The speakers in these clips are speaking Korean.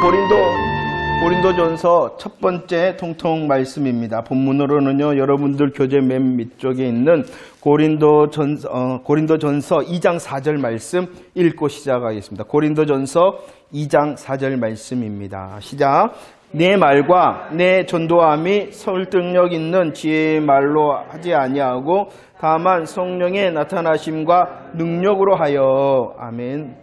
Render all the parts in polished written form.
고린도전서 첫 번째 통통 말씀입니다. 본문으로는요, 여러분들 교재 맨 밑쪽에 있는 고린도전서 2장 4절 말씀 읽고 시작하겠습니다. 고린도전서 2장 4절 말씀입니다. 시작. 내 말과 내 전도함이 설득력 있는 지혜의 말로 하지 아니하고 다만 성령의 나타나심과 능력으로 하여. 아멘.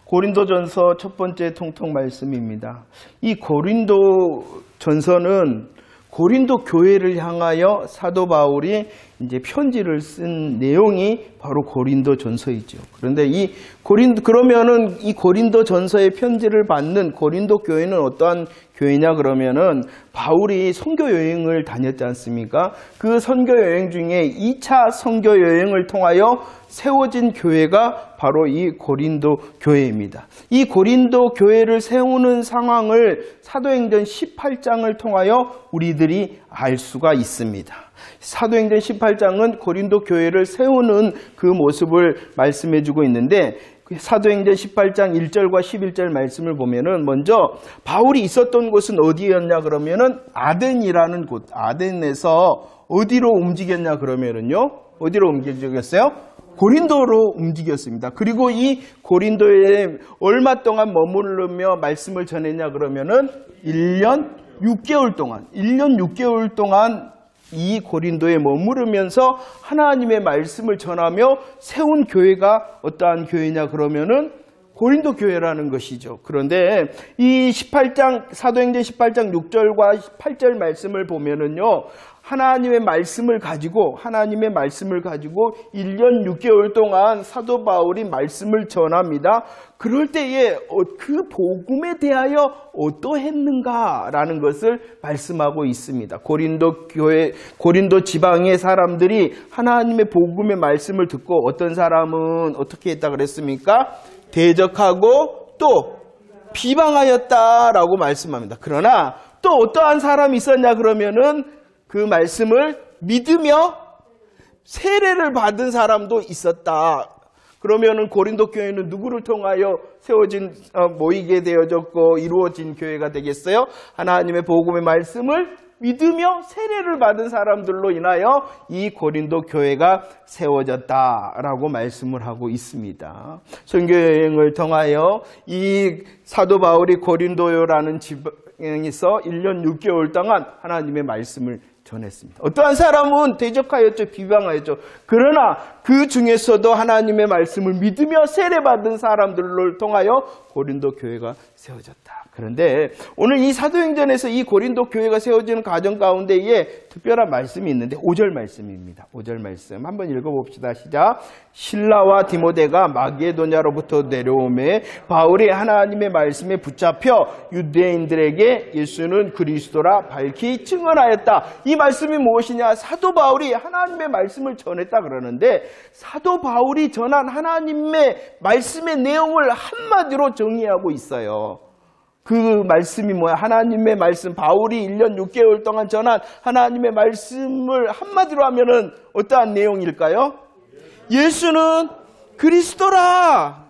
고린도전서 첫 번째 통통 말씀입니다. 이 고린도전서는 고린도 교회를 향하여 사도 바울이 이제 편지를 쓴 내용이 바로 고린도전서이죠. 그런데 그러면은 이 고린도전서의 편지를 받는 고린도 교회는 어떠한 교회냐 그러면은 바울이 선교 여행을 다녔지 않습니까? 그 선교 여행 중에 2차 선교 여행을 통하여 세워진 교회가 바로 이 고린도 교회입니다. 이 고린도 교회를 세우는 상황을 사도행전 18장을 통하여 우리들이 알 수가 있습니다. 사도행전 18장은 고린도 교회를 세우는 그 모습을 말씀해주고 있는데, 사도행전 18장 1절과 11절 말씀을 보면은 먼저 바울이 있었던 곳은 어디였냐 그러면은 아덴이라는 곳, 아덴에서 어디로 움직였냐 그러면은요, 어디로 움직였어요? 고린도로 움직였습니다. 그리고 이 고린도에 얼마 동안 머무르며 말씀을 전했냐 그러면은 1년 6개월 동안 이 고린도에 머무르면서 하나님의 말씀을 전하며 세운 교회가 어떠한 교회냐 그러면은 고린도 교회라는 것이죠. 그런데 이 사도행전 18장 6절과 8절 말씀을 보면은요, 하나님의 말씀을 가지고 1년 6개월 동안 사도 바울이 말씀을 전합니다. 그럴 때에 그 복음에 대하여 어떠했는가라는 것을 말씀하고 있습니다. 고린도 지방의 사람들이 하나님의 복음의 말씀을 듣고 어떤 사람은 어떻게 했다 그랬습니까? 대적하고 또 비방하였다라고 말씀합니다. 그러나 또 어떠한 사람이 있었냐 그러면은 그 말씀을 믿으며 세례를 받은 사람도 있었다. 그러면은 고린도 교회는 누구를 통하여 모이게 되어졌고 이루어진 교회가 되겠어요? 하나님의 복음의 말씀을 믿으며 세례를 받은 사람들로 인하여 이 고린도 교회가 세워졌다라고 말씀을 하고 있습니다. 선교여행을 통하여 이 사도 바울이 고린도라는 지방에서 1년 6개월 동안 하나님의 말씀을 전했습니다. 어떠한 사람은 대적하였죠, 비방하였죠. 그러나 그 중에서도 하나님의 말씀을 믿으며 세례받은 사람들을 통하여 고린도 교회가 세워졌다. 그런데 오늘 이 사도행전에서 이 고린도 교회가 세워지는 과정 가운데에 특별한 말씀이 있는데 5절 말씀입니다. 5절 말씀 한번 읽어봅시다. 시작. 실라와 디모데가 마게도냐로부터 내려오매 바울이 하나님의 말씀에 붙잡혀 유대인들에게 예수는 그리스도라 밝히 증언하였다. 이 말씀이 무엇이냐? 사도 바울이 하나님의 말씀을 전했다 그러는데, 사도 바울이 전한 하나님의 말씀의 내용을 한마디로 정의하고 있어요. 그 말씀이 뭐야? 하나님의 말씀, 바울이 1년 6개월 동안 전한 하나님의 말씀을 한마디로 하면은 어떠한 내용일까요? 예수는 그리스도라.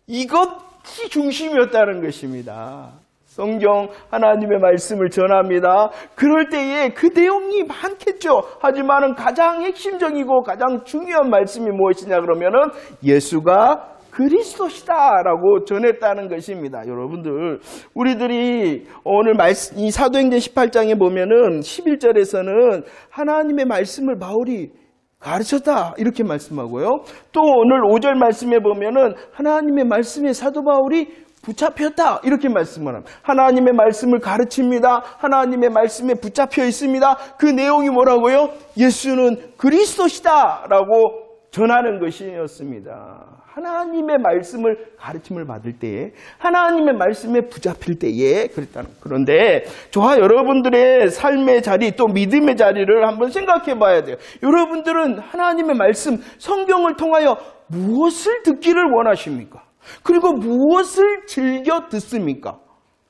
이것이 중심이었다는 것입니다. 성경 하나님의 말씀을 전합니다. 그럴 때에 그 내용이 많겠죠. 하지만은 가장 핵심적이고 가장 중요한 말씀이 무엇이냐 그러면은 예수가 그리스도시다라고 전했다는 것입니다. 여러분들, 우리들이 오늘 이 사도행전 18장에 보면은 11절에서는 하나님의 말씀을 바울이 가르쳤다 이렇게 말씀하고요. 또 오늘 5절 말씀에 보면은 하나님의 말씀에 사도 바울이 붙잡혔다 이렇게 말씀을 합니다. 하나님의 말씀을 가르칩니다. 하나님의 말씀에 붙잡혀 있습니다. 그 내용이 뭐라고요? 예수는 그리스도시다라고 전하는 것이었습니다. 하나님의 말씀을 가르침을 받을 때에, 하나님의 말씀에 붙잡힐 때에 그랬다는. 그런데 저와 여러분들의 삶의 자리, 또 믿음의 자리를 한번 생각해 봐야 돼요. 여러분들은 하나님의 말씀, 성경을 통하여 무엇을 듣기를 원하십니까? 그리고 무엇을 즐겨 듣습니까?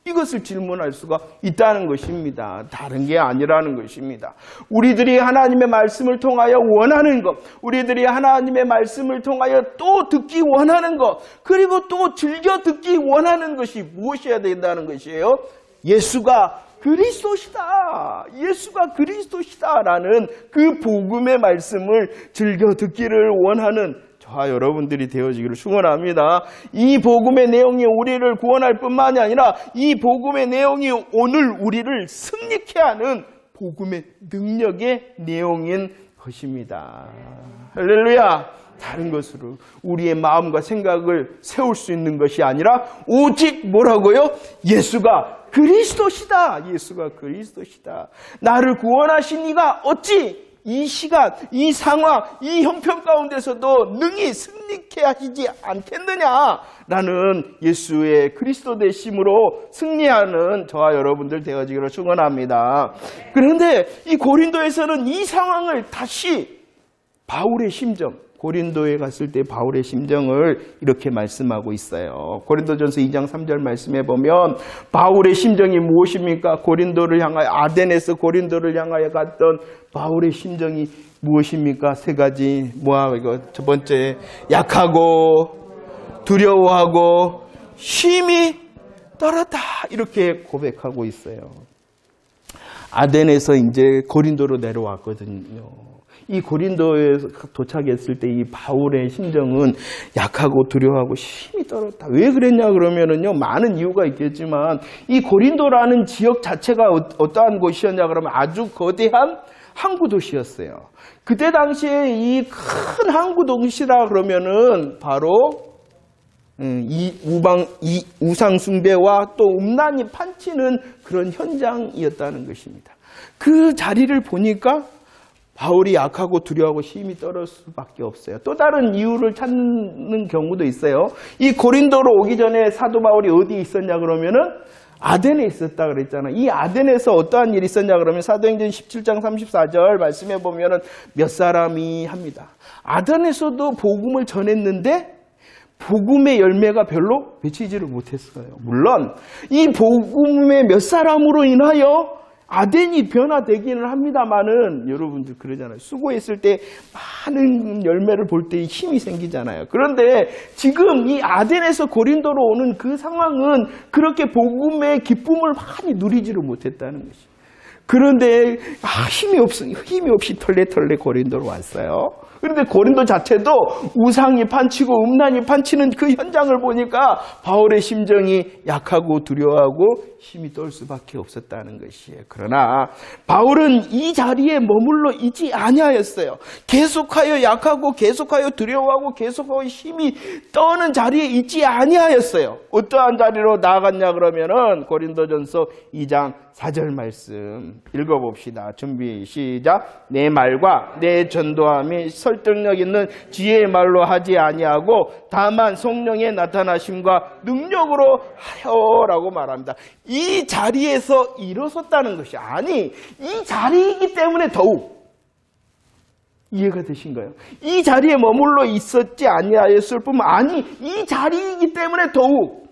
이것을 질문할 수가 있다는 것입니다. 다른 게 아니라는 것입니다. 우리들이 하나님의 말씀을 통하여 원하는 것, 우리들이 하나님의 말씀을 통하여 또 듣기 원하는 것, 그리고 또 즐겨 듣기 원하는 것이 무엇이어야 된다는 것이에요? 예수가 그리스도시다. 예수가 그리스도시다라는 그 복음의 말씀을 즐겨 듣기를 원하는 저와 여러분들이 되어지기를 축원합니다. 이 복음의 내용이 우리를 구원할 뿐만이 아니라 이 복음의 내용이 오늘 우리를 승리케 하는 복음의 능력의 내용인 것입니다. 할렐루야. 다른 것으로 우리의 마음과 생각을 세울 수 있는 것이 아니라 오직 뭐라고요? 예수가 그리스도시다. 예수가 그리스도시다. 나를 구원하신 이가 어찌 이 시간, 이 상황, 이 형편 가운데서도 능히 승리케 하시지 않겠느냐라는 예수의 그리스도 되심으로 승리하는 저와 여러분들 되어지기를 축원합니다. 그런데 이 고린도에서는 이 상황을 다시 바울의 심정, 고린도에 갔을 때 바울의 심정을 이렇게 말씀하고 있어요. 고린도전서 2장 3절 말씀해 보면 바울의 심정이 무엇입니까? 고린도를 향하여, 아덴에서 고린도를 향하여 갔던 바울의 심정이 무엇입니까? 세 가지. 이거 첫 번째, 약하고 두려워하고 힘이 떨었다. 이렇게 고백하고 있어요. 아덴에서 이제 고린도로 내려왔거든요. 이 고린도에 도착했을 때 이 바울의 심정은 약하고 두려워하고 힘이 떨었다. 왜 그랬냐 그러면은요, 많은 이유가 있겠지만 이 고린도라는 지역 자체가 어떠한 곳이었냐 그러면 아주 거대한 항구 도시였어요. 그때 당시에 이 큰 항구 도시라 그러면은 바로 이 우상 숭배와 또 음란이 판치는 그런 현장이었다는 것입니다. 그 자리를 보니까 바울이 약하고 두려워하고 힘이 떨어질 수밖에 없어요. 또 다른 이유를 찾는 경우도 있어요. 이 고린도로 오기 전에 사도 바울이 어디 있었냐 그러면은 아덴에 있었다 그랬잖아요. 이 아덴에서 어떠한 일이 있었냐 그러면 사도행전 17장 34절 말씀해 보면은 몇 사람이 합니다. 아덴에서도 복음을 전했는데 복음의 열매가 별로 맺히지를 못했어요. 물론 이 복음의 몇 사람으로 인하여 아덴이 변화되기는 합니다만은 여러분들 그러잖아요. 수고했을 때 많은 열매를 볼 때 힘이 생기잖아요. 그런데 지금 이 아덴에서 고린도로 오는 그 상황은 그렇게 복음의 기쁨을 많이 누리지를 못했다는 것이죠. 그런데 힘이 없이 털레털레 고린도로 왔어요. 그런데 고린도 자체도 우상이 판치고 음란이 판치는 그 현장을 보니까 바울의 심정이 약하고 두려워하고 힘이 떨 수밖에 없었다는 것이에요. 그러나 바울은 이 자리에 머물러 있지 아니하였어요. 계속하여 약하고 계속하여 두려워하고 계속하여 힘이 떠는 자리에 있지 아니하였어요. 어떠한 자리로 나아갔냐 그러면은 고린도전서 2장 4절 말씀 읽어봅시다. 준비 시작. 내 말과 내 전도함이 설득력 있는 지혜의 말로 하지 아니하고 다만 성령의 나타나심과 능력으로 하여라고 말합니다. 이 자리에서 일어섰다는 것이 아니 이 자리이기 때문에 더욱 이해가 되신가요? 이 자리에 머물러 있었지 아니하였을 뿐만 아니 이 자리이기 때문에 더욱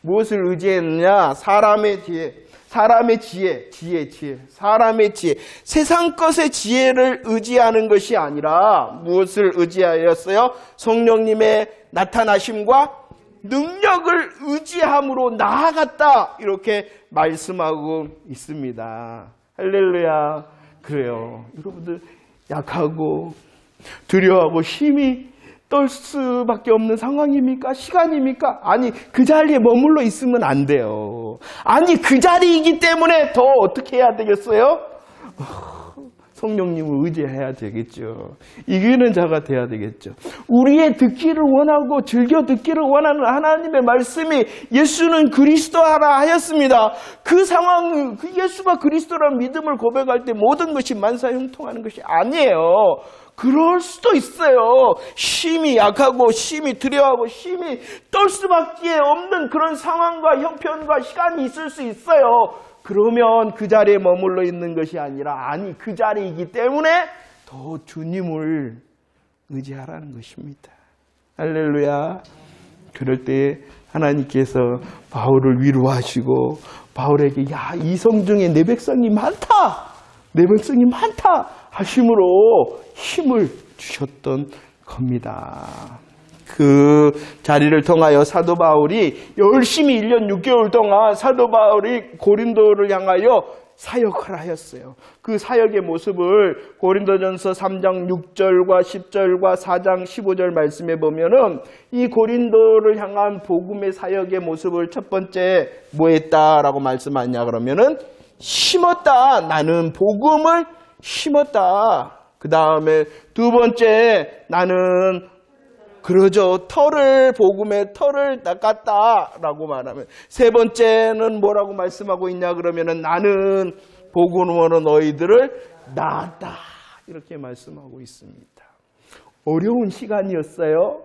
무엇을 의지했느냐? 사람의 지혜, 사람의 지혜, 세상 것의 지혜를 의지하는 것이 아니라 무엇을 의지하였어요? 성령님의 나타나심과 능력을 의지함으로 나아갔다. 이렇게 말씀하고 있습니다. 할렐루야. 그래요. 여러분들 약하고 두려워하고 힘이 떨 수밖에 없는 상황입니까? 시간입니까? 아니 그 자리에 머물러 있으면 안 돼요. 아니 그 자리이기 때문에 더 어떻게 해야 되겠어요? 성령님을 의지해야 되겠죠. 이기는 자가 돼야 되겠죠. 우리의 듣기를 원하고 즐겨 듣기를 원하는 하나님의 말씀이 예수는 그리스도라 하였습니다. 그 상황, 예수가 그리스도라는 믿음을 고백할 때 모든 것이 만사형통하는 것이 아니에요. 그럴 수도 있어요. 힘이 약하고 힘이 두려워하고 힘이 떨 수밖에 없는 그런 상황과 형편과 시간이 있을 수 있어요. 그러면 그 자리에 머물러 있는 것이 아니라 아니 그 자리이기 때문에 더 주님을 의지하라는 것입니다. 할렐루야. 그럴 때 하나님께서 바울을 위로하시고 바울에게 야, 이 성중에 내 백성이 많다. 내 백성이 많다 하심으로 힘을 주셨던 겁니다. 그 자리를 통하여 사도 바울이 열심히 1년 6개월 동안 사도 바울이 고린도를 향하여 사역을 하였어요. 그 사역의 모습을 고린도전서 3장 6절과 10절과 4장 15절 말씀에 보면은 이 고린도를 향한 복음의 사역의 모습을 첫 번째 뭐 했다라고 말씀하냐 그러면은 심었다. 나는 복음을 심었다. 그 다음에 두 번째 나는 그러죠. 복음의 털을 닦았다라고 말하면 세 번째는 뭐라고 말씀하고 있냐 그러면은 나는 복음으로 너희들을 낳았다. 이렇게 말씀하고 있습니다. 어려운 시간이었어요.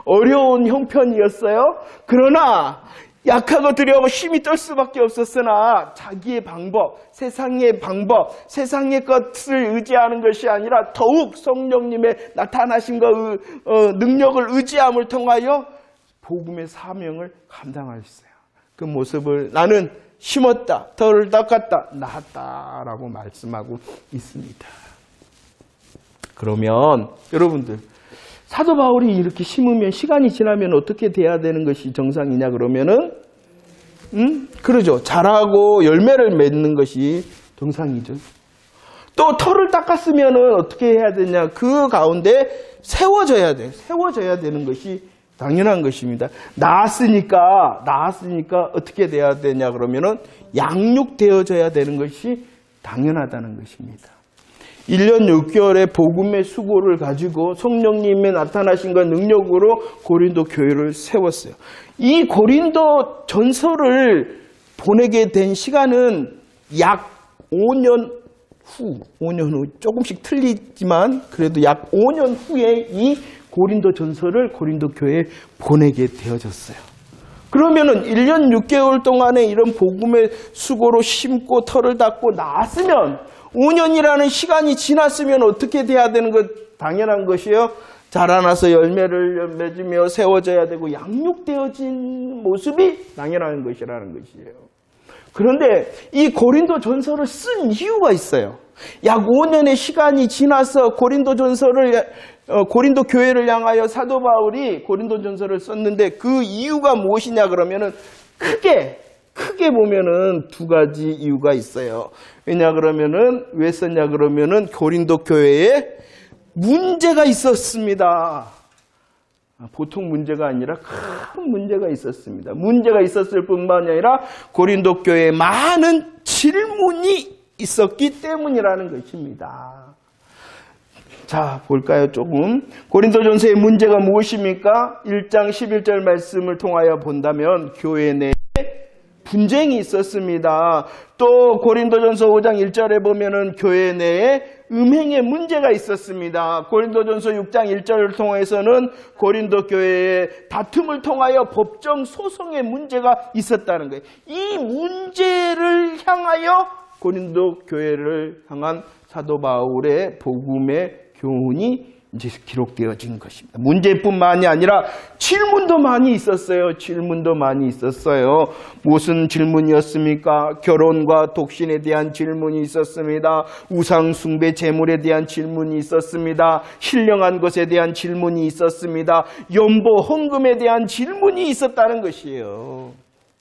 어려운 형편이었어요. 그러나 약하고 두려워 힘이 떨 수밖에 없었으나 자기의 방법, 세상의 것을 의지하는 것이 아니라 더욱 성령님의 나타나심과 능력을 의지함을 통하여 복음의 사명을 감당하였어요. 그 모습을 나는 심었다, 털을 닦았다, 낳았다라고 말씀하고 있습니다. 그러면 여러분들 사도 바울이 이렇게 심으면 시간이 지나면 어떻게 돼야 되는 것이 정상이냐 그러면은 그러죠. 자라고 열매를 맺는 것이 정상이죠. 또 털을 닦았으면은 어떻게 해야 되냐? 그 가운데 세워져야 돼. 세워져야 되는 것이 당연한 것입니다. 낳았으니까 어떻게 돼야 되냐 그러면은 양육되어져야 되는 것이 당연하다는 것입니다. 1년 6개월의 복음의 수고를 가지고 성령님의 나타나심과 능력으로 고린도 교회를 세웠어요. 이 고린도 전서를 보내게 된 시간은 약 5년 후 조금씩 틀리지만 그래도 약 5년 후에 이 고린도 전서를 고린도 교회에 보내게 되어졌어요. 그러면은 1년 6개월 동안에 이런 복음의 수고로 심고 털을 닦고 나았으면 5년이라는 시간이 지났으면 어떻게 돼야 되는 것 당연한 것이요. 자라나서 열매를 맺으며 세워져야 되고 양육되어진 모습이 당연한 것이라는 것이에요. 그런데 이 고린도 전서를 쓴 이유가 있어요. 약 5년의 시간이 지나서 고린도 교회를 향하여 사도 바울이 고린도 전서를 썼는데 그 이유가 무엇이냐 그러면은 크게 보면은 두 가지 이유가 있어요. 왜냐 그러면은 왜 썼냐 그러면은 고린도 교회에 문제가 있었습니다. 보통 문제가 아니라 큰 문제가 있었습니다. 문제가 있었을 뿐만 아니라 고린도 교회에 많은 질문이 있었기 때문이라는 것입니다. 자, 볼까요? 조금. 고린도전서의 문제가 무엇입니까? 1장 11절 말씀을 통하여 본다면 교회 내에 분쟁이 있었습니다. 또 고린도전서 5장 1절에 보면은 교회 내에 음행의 문제가 있었습니다. 고린도전서 6장 1절을 통해서는 고린도 교회의 다툼을 통하여 법정 소송의 문제가 있었다는 거예요. 이 문제를 향하여 고린도 교회를 향한 사도 바울의 복음의 교훈이 이제 기록되어진 것입니다. 문제뿐만이 아니라 질문도 많이 있었어요. 무슨 질문이었습니까? 결혼과 독신에 대한 질문이 있었습니다. 우상 숭배 제물에 대한 질문이 있었습니다. 신령한 것에 대한 질문이 있었습니다. 연보 헌금에 대한 질문이 있었다는 것이에요.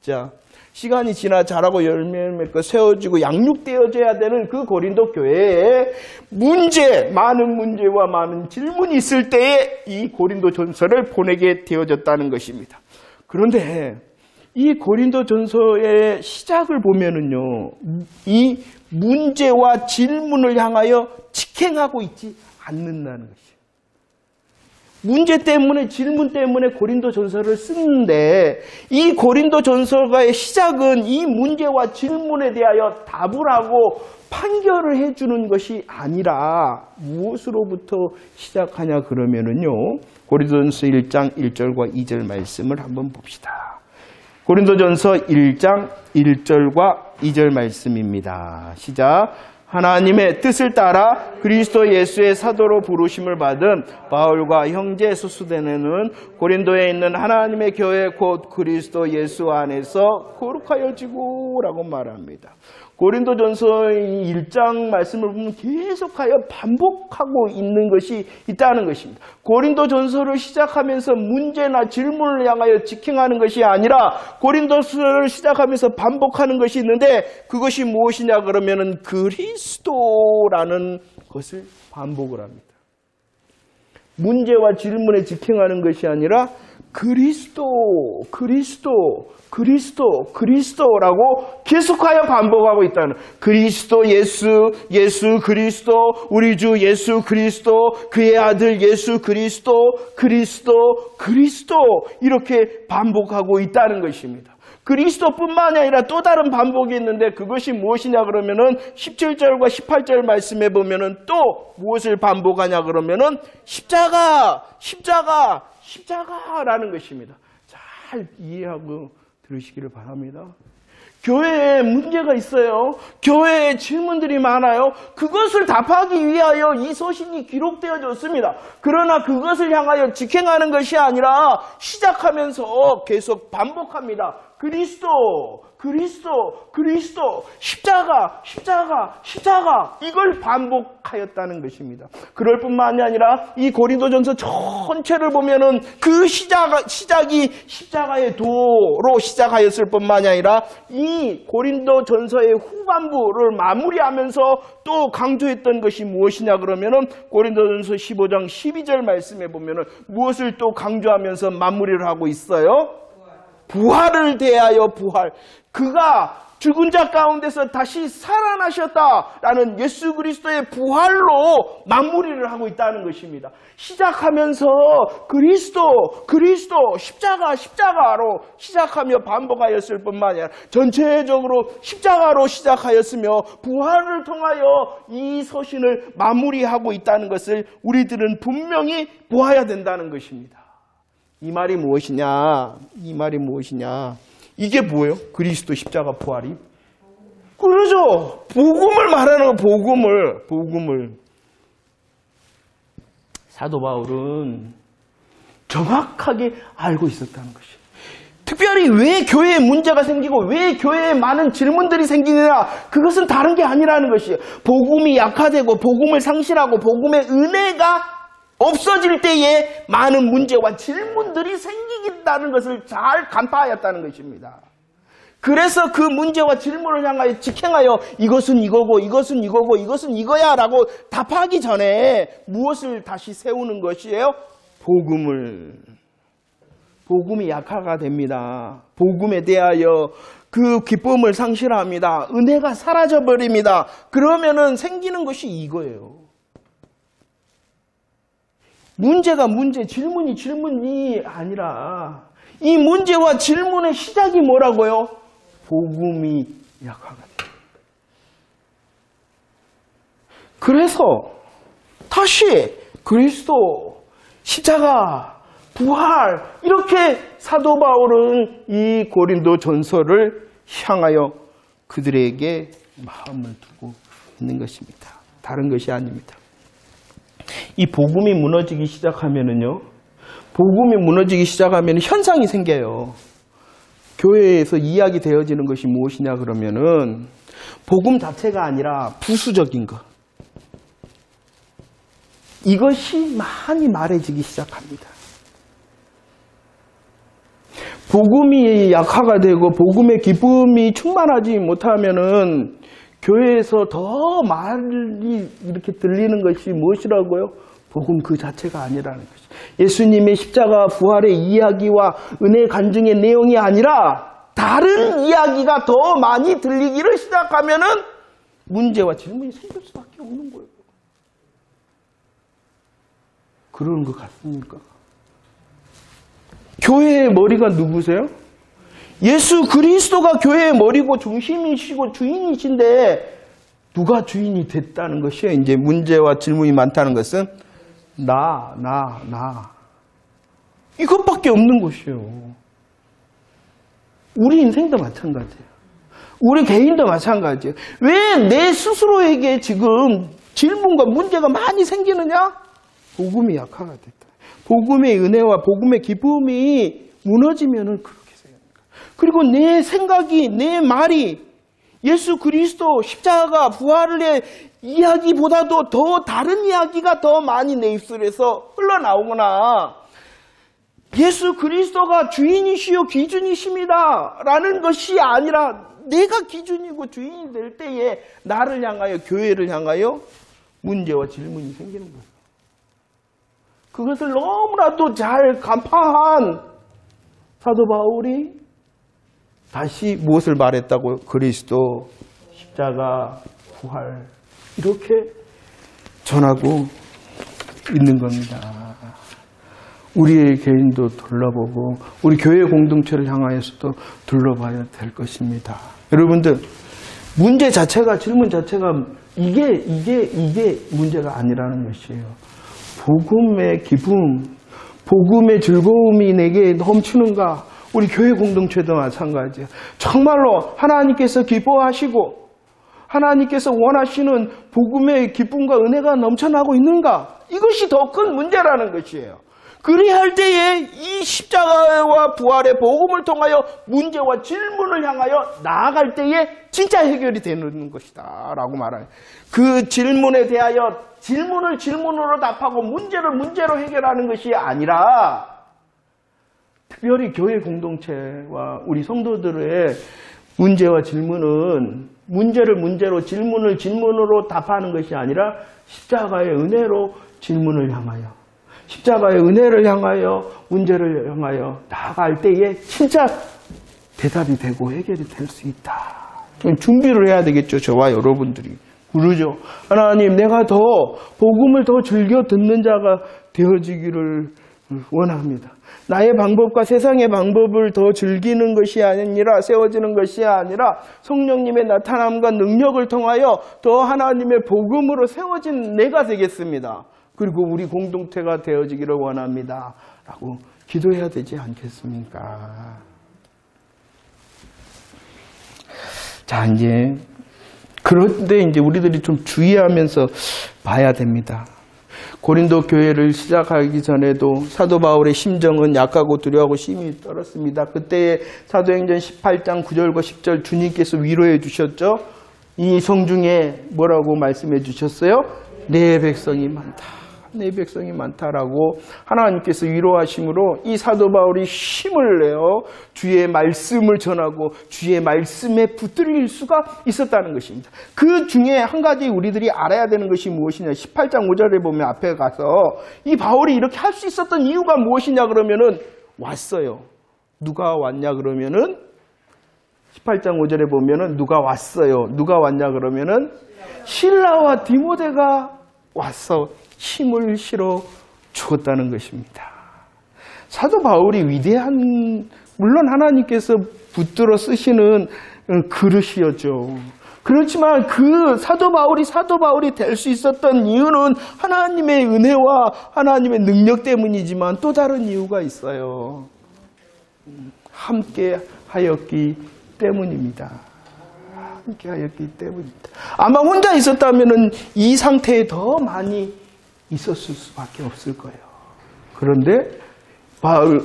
자, 시간이 지나 자라고 열매를 맺고 세워지고 양육되어져야 되는 그 고린도 교회에 많은 문제와 많은 질문이 있을 때에 이 고린도 전서를 보내게 되어졌다는 것입니다. 그런데 이 고린도 전서의 시작을 보면은요, 이 문제와 질문을 향하여 직행하고 있지 않는다는 것이에요. 문제 때문에 질문 때문에 고린도 전서를 쓰는데 이 고린도 전서가의 시작은 이 문제와 질문에 대하여 답을 하고 판결을 해주는 것이 아니라 무엇으로부터 시작하냐 그러면은요, 고린도전서 1장 1절과 2절 말씀을 한번 봅시다. 고린도전서 1장 1절과 2절 말씀입니다. 시작. 하나님의 뜻을 따라 그리스도 예수의 사도로 부르심을 받은 바울과 형제 소수대는 고린도에 있는 하나님의 교회 곧 그리스도 예수 안에서 거룩하여지고라고 말합니다. 고린도전서 1장 말씀을 보면 계속하여 반복하고 있는 것이 있다는 것입니다. 고린도전서를 시작하면서 문제나 질문을 향하여 직행하는 것이 아니라 고린도서를 시작하면서 반복하는 것이 있는데 그것이 무엇이냐 그러면은 그리스도라는 것을 반복을 합니다. 문제와 질문에 직행하는 것이 아니라 그리스도라고 계속하여 반복하고 있다는 그리스도 예수 그리스도 우리 주 예수 그리스도 그의 아들 예수 그리스도 이렇게 반복하고 있다는 것입니다. 그리스도뿐만이 아니라 또 다른 반복이 있는데 그것이 무엇이냐 그러면은 17절과 18절 말씀에 보면은 또 무엇을 반복하냐 그러면은 십자가라는 것입니다. 잘 이해하고 들으시기를 바랍니다. 교회에 문제가 있어요. 교회에 질문들이 많아요. 그것을 답하기 위하여 이 서신이 기록되어졌습니다. 그러나 그것을 향하여 직행하는 것이 아니라 시작하면서 계속 반복합니다. 그리스도, 십자가 이걸 반복하였다는 것입니다. 그럴 뿐만이 아니라 이 고린도전서 전체를 보면은 그 시작이 십자가의 도로 시작하였을 뿐만이 아니라 이 고린도전서의 후반부를 마무리하면서 또 강조했던 것이 무엇이냐 그러면은 고린도전서 15장 12절 말씀에 보면은 무엇을 또 강조하면서 마무리를 하고 있어요? 부활을 대하여 부활. 그가 죽은 자 가운데서 다시 살아나셨다라는 예수 그리스도의 부활로 마무리를 하고 있다는 것입니다. 시작하면서 그리스도, 십자가로 시작하며 반복하였을 뿐만 아니라 전체적으로 십자가로 시작하였으며 부활을 통하여 이 서신을 마무리하고 있다는 것을 우리들은 분명히 보아야 된다는 것입니다. 이 말이 무엇이냐? 이게 뭐예요? 그리스도 십자가 부활이? 그러죠. 복음을 말하는 거, 복음을. 사도 바울은 정확하게 알고 있었다는 것이에요. 특별히 왜 교회에 문제가 생기고 왜 교회에 많은 질문들이 생기느냐, 그것은 다른 게 아니라는 것이에요. 복음이 약화되고 복음을 상실하고 복음의 은혜가 없어질 때에 많은 문제와 질문들이 생기겠다는 것을 잘 간파하였다는 것입니다. 그래서 그 문제와 질문을 향하여 직행하여 이것은 이거고 이것은 이거고 이것은 이거야 라고 답하기 전에 무엇을 다시 세우는 것이에요? 복음이 약화가 됩니다. 복음에 대하여 그 기쁨을 상실합니다. 은혜가 사라져버립니다. 그러면은 생기는 것이 이거예요. 문제가 질문이 아니라 이 문제와 질문의 시작이 뭐라고요? 복음이 약화가 돼요. 그래서 다시 그리스도, 십자가, 부활 이렇게 사도 바울은 이 고린도 전서를 향하여 그들에게 마음을 두고 있는 것입니다. 다른 것이 아닙니다. 이 복음이 무너지기 시작하면은요, 현상이 생겨요. 교회에서 이야기되어지는 것이 무엇이냐 그러면은 복음 자체가 아니라 부수적인 것. 이것이 많이 말해지기 시작합니다. 복음이 약화가 되고 복음의 기쁨이 충만하지 못하면은 교회에서 더 말이 이렇게 들리는 것이 무엇이라고요? 복음 그 자체가 아니라는 것이. 예수님의 십자가 부활의 이야기와 은혜 간증의 내용이 아니라 다른 이야기가 더 많이 들리기를 시작하면은 문제와 질문이 생길 수밖에 없는 거예요. 그러는 것 같습니까? 교회의 머리가 누구세요? 예수 그리스도가 교회의 머리고 중심이시고 주인이신데 누가 주인이 됐다는 것이에요. 이제 문제와 질문이 많다는 것은 나. 이것밖에 없는 것이에요. 우리 인생도 마찬가지예요. 우리 개인도 마찬가지예요. 왜 내 스스로에게 지금 질문과 문제가 많이 생기느냐? 복음이 약화가 됐다. 복음의 은혜와 복음의 기쁨이 무너지면은 그렇게 생깁니다. 그리고 내 생각이, 내 말이 예수 그리스도 십자가 부활의 이야기보다도 더 다른 이야기가 더 많이 내 입술에서 흘러나오거나 예수 그리스도가 주인이시요 기준이십니다 라는 것이 아니라 내가 기준이고 주인이 될 때에 나를 향하여, 교회를 향하여 문제와 질문이 생기는 거예요. 그것을 너무나도 잘 간파한 사도 바울이 다시 무엇을 말했다고요? 그리스도, 십자가, 부활 이렇게 전하고 있는 겁니다. 우리의 개인도 둘러보고 우리 교회 공동체를 향하여서도 둘러봐야 될 것입니다. 여러분들 문제 자체가, 질문 자체가 이게 문제가 아니라는 것이에요. 복음의 기쁨, 복음의 즐거움이 내게 넘치는가? 우리 교회 공동체도 마찬가지예요. 정말로 하나님께서 기뻐하시고 하나님께서 원하시는 복음의 기쁨과 은혜가 넘쳐나고 있는가? 이것이 더 큰 문제라는 것이에요. 그리할 때에 이 십자가와 부활의 복음을 통하여 문제와 질문을 향하여 나아갈 때에 진짜 해결이 되는 것이다 라고 말해요. 그 질문에 대하여 질문을 질문으로 답하고 문제를 문제로 해결하는 것이 아니라 특별히 교회 공동체와 우리 성도들의 문제와 질문은 문제를 문제로, 질문을 질문으로 답하는 것이 아니라 십자가의 은혜로 질문을 향하여, 십자가의 은혜를 향하여, 문제를 향하여 나아갈 때에 진짜 대답이 되고 해결이 될 수 있다. 준비를 해야 되겠죠. 저와 여러분들이. 그러죠. 하나님, 내가 더 복음을 더 즐겨 듣는 자가 되어지기를 원합니다. 나의 방법과 세상의 방법을 더 즐기는 것이 아니라, 세워지는 것이 아니라 성령님의 나타남과 능력을 통하여 더 하나님의 복음으로 세워진 내가 되겠습니다. 그리고 우리 공동체가 되어지기를 원합니다. 라고 기도해야 되지 않겠습니까? 자, 그런데 우리들이 좀 주의하면서 봐야 됩니다. 고린도 교회를 시작하기 전에도 사도 바울의 심정은 약하고 두려워하고 심히 떨었습니다. 그때의 사도행전 18장 9절과 10절 주님께서 위로해 주셨죠. 이 성중에 뭐라고 말씀해 주셨어요? 내 백성이 많다. 내 백성이 많다라고 하나님께서 위로하심으로 이 사도 바울이 힘을 내어 주의 말씀을 전하고 주의 말씀에 붙들릴 수가 있었다는 것입니다. 그 중에 한 가지 우리들이 알아야 되는 것이 무엇이냐, 18장 5절에 보면 앞에 가서 이 바울이 이렇게 할 수 있었던 이유가 무엇이냐 그러면은 왔어요. 누가 왔냐 그러면은 18장 5절에 보면은 누가 왔어요. 누가 왔냐 그러면은 실라와 디모데가 와서 힘을 실어 주었다는 것입니다. 사도 바울이 위대한, 물론 하나님께서 붙들어 쓰시는 그릇이었죠. 그렇지만 그 사도 바울이 될 수 있었던 이유는 하나님의 은혜와 하나님의 능력 때문이지만 또 다른 이유가 있어요. 함께 하였기 때문입니다. 함께 하였기 때문입니다. 아마 혼자 있었다면 이 상태에 더 많이 있었을 수밖에 없을 거예요. 그런데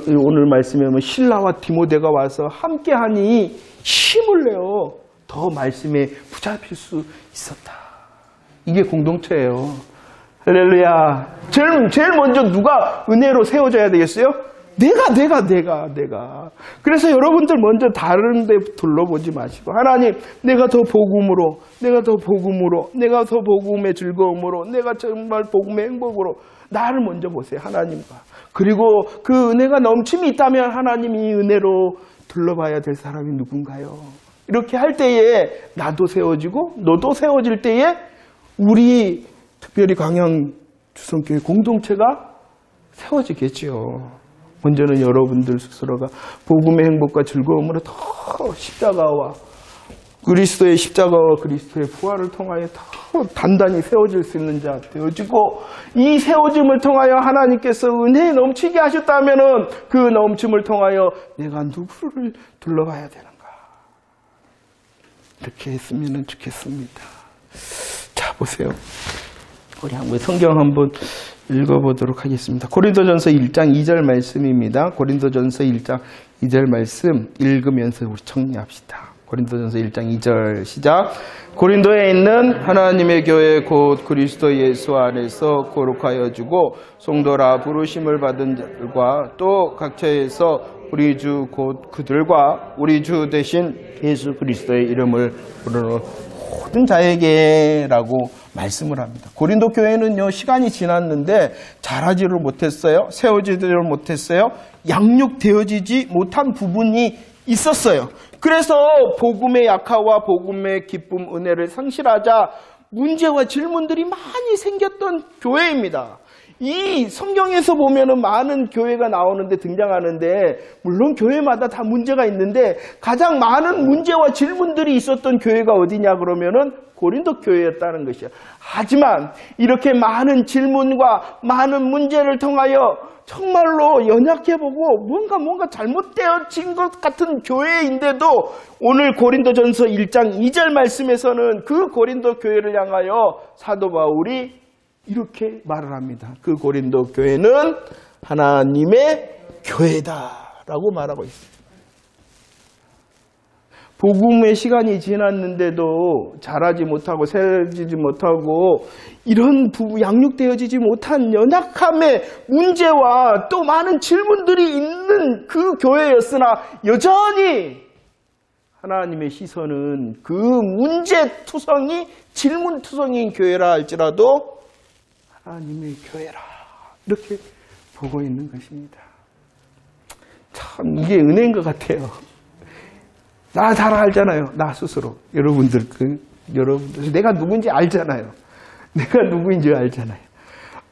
오늘 말씀에 보면 실라와 디모데가 와서 함께하니 힘을 내어 더 말씀에 붙잡힐 수 있었다. 이게 공동체예요. 할렐루야. 제일 먼저 누가 은혜로 세워져야 되겠어요? 내가. 그래서 여러분들 먼저 다른 데 둘러보지 마시고, 하나님, 내가 더 복음으로, 내가 더 복음의 즐거움으로, 내가 정말 복음의 행복으로 나를 먼저 보세요. 하나님과. 그리고 그 은혜가 넘침이 있다면 하나님 이 은혜로 둘러봐야 될 사람이 누군가요? 이렇게 할 때에 나도 세워지고 너도 세워질 때에 우리 특별히 광양 주성교회 공동체가 세워지겠죠. 먼저는 여러분들 스스로가 복음의 행복과 즐거움으로 더 십자가와 그리스도의 십자가와 그리스도의 부활을 통하여 더 단단히 세워질 수 있는 자 되어지고, 이 세워짐을 통하여 하나님께서 은혜에 넘치게 하셨다면은 그 넘침을 통하여 내가 누구를 둘러봐야 되는가? 이렇게 했으면 좋겠습니다. 자, 보세요. 우리 한번 성경 한번 읽어보도록 하겠습니다. 고린도전서 1장 2절 말씀입니다. 고린도전서 1장 2절 말씀 읽으면서 우리 정리합시다. 고린도전서 1장 2절 시작. 고린도에 있는 하나님의 교회 곧 그리스도 예수 안에서 거룩하여 주고 성도라 부르심을 받은 자들과 또 각처에서 우리 주 곧 그들과 우리 주 대신 예수 그리스도의 이름을 부르는 모든 자에게라고 말씀을 합니다. 고린도 교회는요, 시간이 지났는데 자라지를 못했어요. 세워지지를 못했어요. 양육되어지지 못한 부분이 있었어요. 그래서 복음의 약화와 복음의 기쁨, 은혜를 상실하자 문제와 질문들이 많이 생겼던 교회입니다. 이 성경에서 보면은 많은 교회가 나오는데 등장하는데, 물론 교회마다 다 문제가 있는데 가장 많은 문제와 질문들이 있었던 교회가 어디냐 그러면은 고린도 교회였다는 것이야. 하지만 이렇게 많은 질문과 많은 문제를 통하여 정말로 연약해보고 뭔가 잘못되어진 것 같은 교회인데도 오늘 고린도전서 1장 2절 말씀에서는 그 고린도 교회를 향하여 사도 바울이 이렇게 말을 합니다. 그 고린도 교회는 하나님의 교회다라고 말하고 있습니다. 복음의 시간이 지났는데도 자라지 못하고 세워지지 못하고 이런 양육되어지지 못한 연약함의 문제와 또 많은 질문들이 있는 그 교회였으나 여전히 하나님의 시선은 그 문제투성이 질문투성이인 교회라 할지라도 하나님의 교회라 이렇게 보고 있는 것입니다. 참 이게 은혜인 것 같아요. 나 잘 알잖아요. 나 스스로. 여러분들 내가 누군지 알잖아요. 내가 누구인지 알잖아요.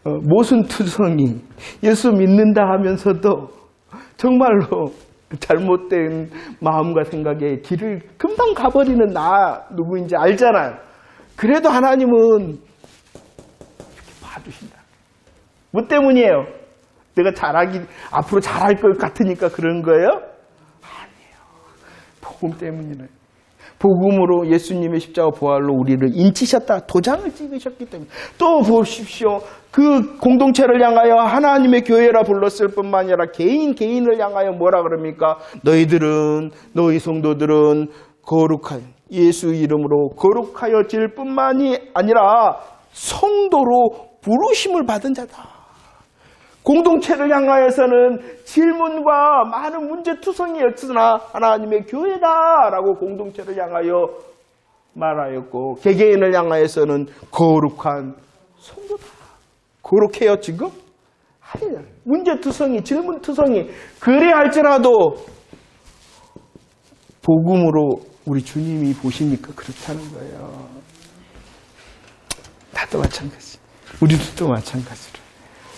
모순투성이 예수 믿는다 하면서도 정말로 잘못된 마음과 생각에 길을 금방 가버리는 나 누구인지 알잖아요. 그래도 하나님은 이렇게 봐주신다. 뭐 때문이에요? 내가 앞으로 잘할 것 같으니까 그런 거예요? 복음 때문이네. 복음으로 예수님의 십자가 부활로 우리를 인치셨다. 도장을 찍으셨기 때문에. 또 보십시오. 그 공동체를 향하여 하나님의 교회라 불렀을 뿐만 아니라 개인을 향하여 뭐라 그럽니까? 너희 성도들은 거룩하여 예수 이름으로 거룩하여질 뿐만이 아니라 성도로 부르심을 받은 자다. 공동체를 향하여서는 질문과 많은 문제투성이였으나 하나님의 교회다라고 공동체를 향하여 말하였고, 개개인을 향하여서는 거룩한 성도다. 거룩해요 지금? 아니야. 문제투성이, 질문투성이 그래 할지라도 복음으로 우리 주님이 보시니까 그렇다는 거예요. 나도 마찬가지. 우리도 또 마찬가지로.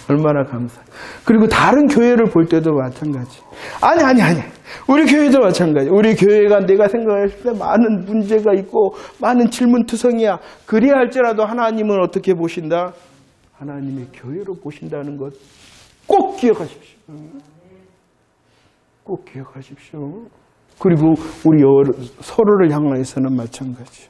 얼마나 감사. 그리고 다른 교회를 볼 때도 마찬가지. 아니. 우리 교회도 마찬가지. 우리 교회가 내가 생각했을 때 많은 문제가 있고 많은 질문투성이야. 그래야 할지라도 하나님은 어떻게 보신다? 하나님의 교회로 보신다는 것 꼭 기억하십시오. 꼭 기억하십시오. 그리고 우리 서로를 향하여서는 마찬가지.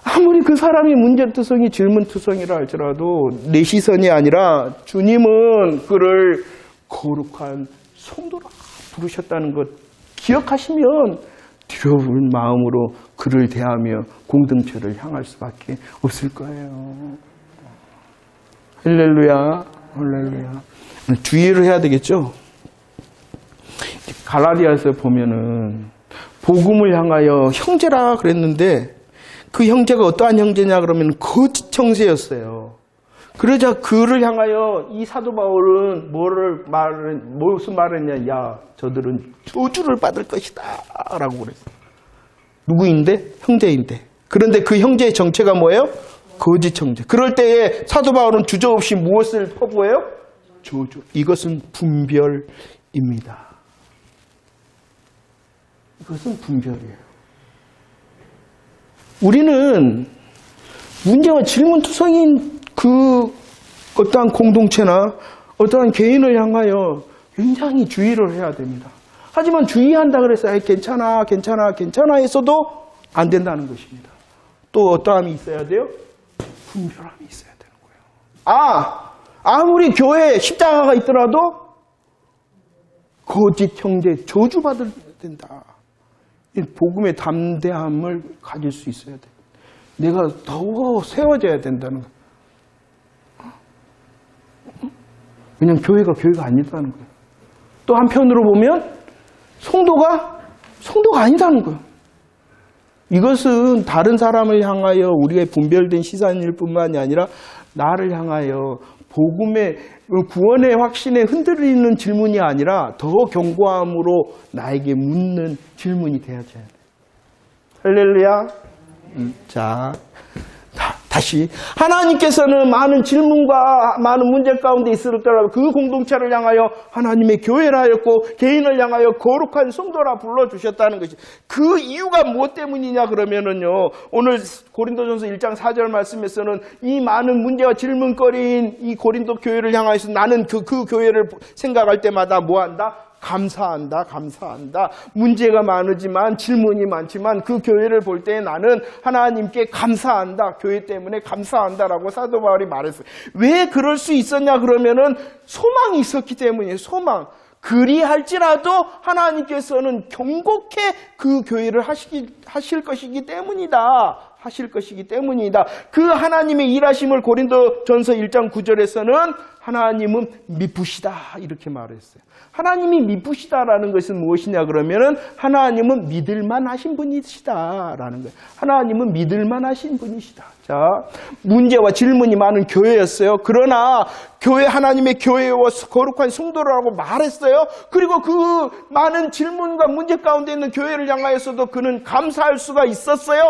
아무리 그 사람이 문제투성이 질문투성이라 할지라도 내 시선이 아니라 주님은 그를 거룩한 성도라 부르셨다는 것 기억하시면 두려운 마음으로 그를 대하며 공동체를 향할 수밖에 없을 거예요. 할렐루야. 주의를 해야 되겠죠. 갈라디아서 보면은 복음을 향하여 형제라 그랬는데 그 형제가 어떠한 형제냐 그러면 거짓 형제였어요. 그러자 그를 향하여 이 사도 바울은 무슨 말을 했냐? 야, 저들은 저주를 받을 것이다 라고 그랬어요. 누구인데? 형제인데. 그런데 그 형제의 정체가 뭐예요? 거짓 형제. 그럴 때에 사도 바울은 주저없이 무엇을 퍼부어요? 저주. 이것은 분별입니다. 이것은 분별이에요. 우리는 문제와 질문투성인 그 어떠한 공동체나 어떠한 개인을 향하여 굉장히 주의를 해야 됩니다. 하지만 주의한다 그래서 괜찮아 했어도 안 된다는 것입니다. 또 어떠함이 있어야 돼요? 분별함이 있어야 되는 거예요. 아무리 교회에 십자가가 있더라도 거짓 형제 저주받을 된다. 이 복음의 담대함을 가질 수 있어야 돼. 내가 더 세워져야 된다는 거예요. 왜냐하면 교회가 아니다는 거예요. 또 한편으로 보면 성도가 아니다는 거예요. 이것은 다른 사람을 향하여 우리의 분별된 시선일 뿐만이 아니라 나를 향하여 복음의 구원의 확신에 흔들리는 질문이 아니라 더 견고함으로 나에게 묻는 질문이 되어져야 돼요. 할렐루야. 자, 다시 하나님께서는 많은 질문과 많은 문제 가운데 있었더라도 그 공동체를 향하여 하나님의 교회라 하였고 개인을 향하여 거룩한 성도라 불러주셨다는 것이 그 이유가 무엇 때문이냐 그러면은요, 오늘 고린도전서 1장 4절 말씀에서는 이 많은 문제와 질문거리인 이 고린도 교회를 향하여서 나는 그 교회를 생각할 때마다 뭐한다? 감사한다. 문제가 많으지만 질문이 많지만 그 교회를 볼 때 나는 하나님께 감사한다. 교회 때문에 감사한다라고 사도 바울이 말했어요. 왜 그럴 수 있었냐 그러면은 소망이 있었기 때문이에요. 소망. 그리할지라도 하나님께서는 경고케 그 교회를 하실 것이기 때문이다. 그 하나님의 일하심을 고린도전서 1장 9절에서는 하나님은 미쁘시다 이렇게 말했어요. 하나님이 미쁘시다라는 것은 무엇이냐 그러면은 하나님은 믿을만하신 분이시다라는 거예요. 하나님은 믿을만하신 분이시다. 자, 문제와 질문이 많은 교회였어요. 그러나 하나님의 교회와 거룩한 성도라고 말했어요. 그리고 그 많은 질문과 문제 가운데 있는 교회를 향하여서도 그는 감사할 수가 있었어요.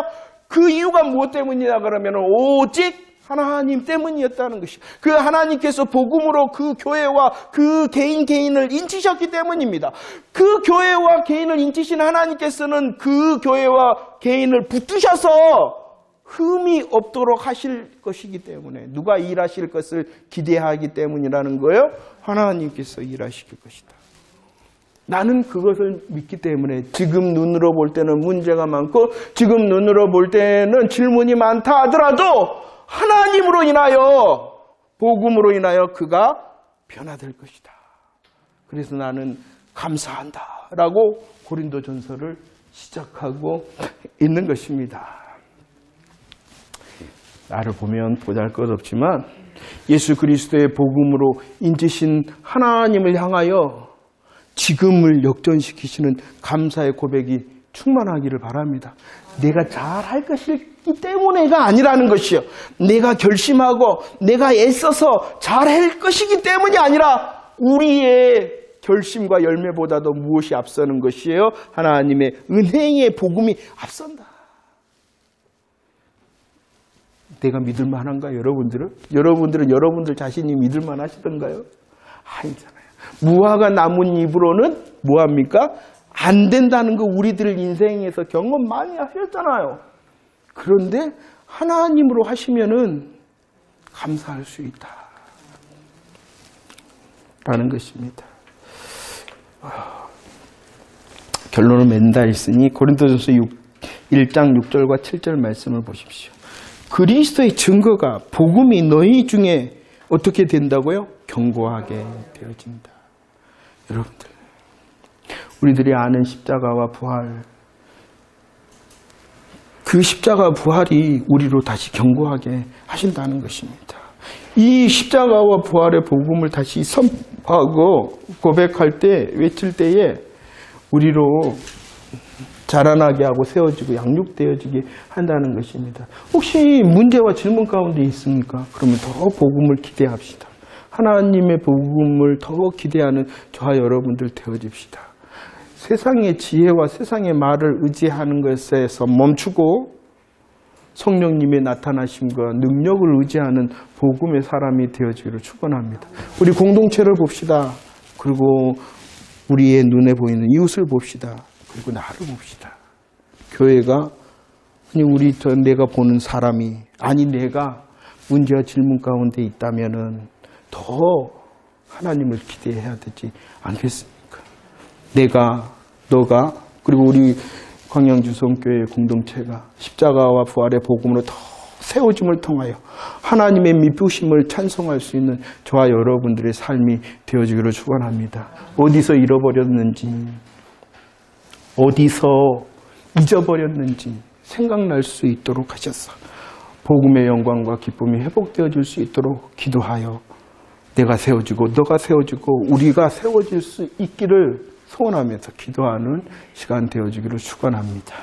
그 이유가 무엇 때문이냐 그러면 오직 하나님 때문이었다는 것이, 그 하나님께서 복음으로 그 교회와 그 개인을 인치셨기 때문입니다. 그 교회와 개인을 인치신 하나님께서는 그 교회와 개인을 붙드셔서 흠이 없도록 하실 것이기 때문에, 누가 일하실 것을 기대하기 때문이라는 거예요. 하나님께서 일하실 것이다. 나는 그것을 믿기 때문에 지금 눈으로 볼 때는 문제가 많고 지금 눈으로 볼 때는 질문이 많다 하더라도 하나님으로 인하여, 복음으로 인하여 그가 변화될 것이다. 그래서 나는 감사한다 라고 고린도전서를 시작하고 있는 것입니다. 나를 보면 보잘것없지만 예수 그리스도의 복음으로 인치신 하나님을 향하여 지금을 역전시키시는 감사의 고백이 충만하기를 바랍니다. 내가 잘할 것이기 때문에가 아니라는 것이요. 내가 결심하고 내가 애써서 잘할 것이기 때문이 아니라 우리의 결심과 열매보다도 무엇이 앞서는 것이에요? 하나님의 은혜의 복음이 앞선다. 내가 믿을만한가 여러분들은? 여러분들은 여러분들 자신이 믿을만하시던가요? 아니잖아요. 무화과 나뭇 잎으로는 뭐합니까? 안 된다는 거 우리들 인생에서 경험 많이 하셨잖아요. 그런데 하나님으로 하시면은 감사할 수 있다 라는 것입니다. 결론을 맺는다 했으니 고린도전서 1장 6절과 7절 말씀을 보십시오. 그리스도의 증거가 복음이 너희 중에 어떻게 된다고요? 견고하게 되어진다. 여러분들, 우리들이 아는 십자가와 부활, 그 십자가 부활이 우리로 다시 견고하게 하신다는 것입니다. 이 십자가와 부활의 복음을 다시 선포하고 고백할 때, 외칠 때에 우리로 자라나게 하고 세워지고 양육되어지게 한다는 것입니다. 혹시 문제와 질문 가운데 있습니까? 그러면 더 복음을 기대합시다. 하나님의 복음을 더 기대하는 저와 여러분들 되어집시다. 세상의 지혜와 세상의 말을 의지하는 것에서 멈추고 성령님의 나타나심과 능력을 의지하는 복음의 사람이 되어지기를 축원합니다. 우리 공동체를 봅시다. 그리고 우리의 눈에 보이는 이웃을 봅시다. 그리고 나를 봅시다. 교회가 내가 보는 사람이, 내가 문제와 질문 가운데 있다면은 더 하나님을 기대해야 되지 않겠습니까? 내가, 너가, 그리고 우리 광양주성교회 공동체가 십자가와 부활의 복음으로 더 세워짐을 통하여 하나님의 미쁘심을 찬송할 수 있는 저와 여러분들의 삶이 되어지기를 축원합니다. 어디서 잃어버렸는지, 어디서 잊어버렸는지 생각날 수 있도록 하셔서 복음의 영광과 기쁨이 회복되어질 수 있도록 기도하여 내가 세워지고 너가 세워지고 우리가 세워질 수 있기를 소원하면서 기도하는 시간 되어지기를 축원합니다.